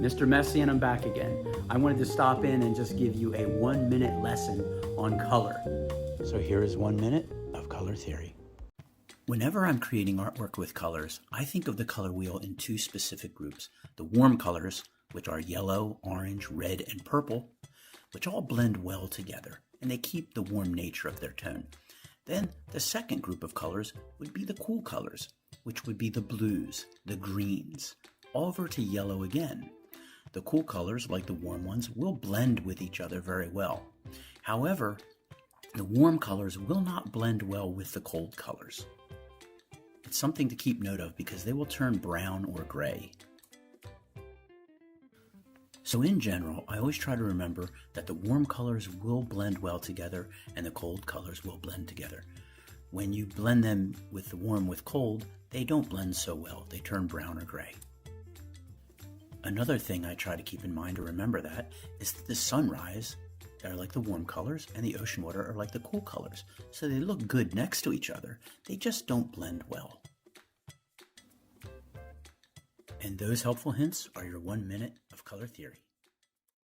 Mr. Messy, and I'm back again. I wanted to stop in and just give you a 1-minute lesson on color. So here is 1 minute of color theory. Whenever I'm creating artwork with colors, I think of the color wheel in two specific groups. The warm colors, which are yellow, orange, red, and purple, which all blend well together, and they keep the warm nature of their tone. Then the second group of colors would be the cool colors, which would be the blues, the greens, over to yellow again. The cool colors, like the warm ones, will blend with each other very well. However, the warm colors will not blend well with the cold colors. It's something to keep note of because they will turn brown or gray. So in general, I always try to remember that the warm colors will blend well together and the cold colors will blend together. When you blend them with the warm with cold, they don't blend so well. They turn brown or gray. Another thing I try to keep in mind to remember that is that the sunrise are like the warm colors and the ocean water are like the cool colors. So they look good next to each other. They just don't blend well. And those helpful hints are your 1 minute of color theory.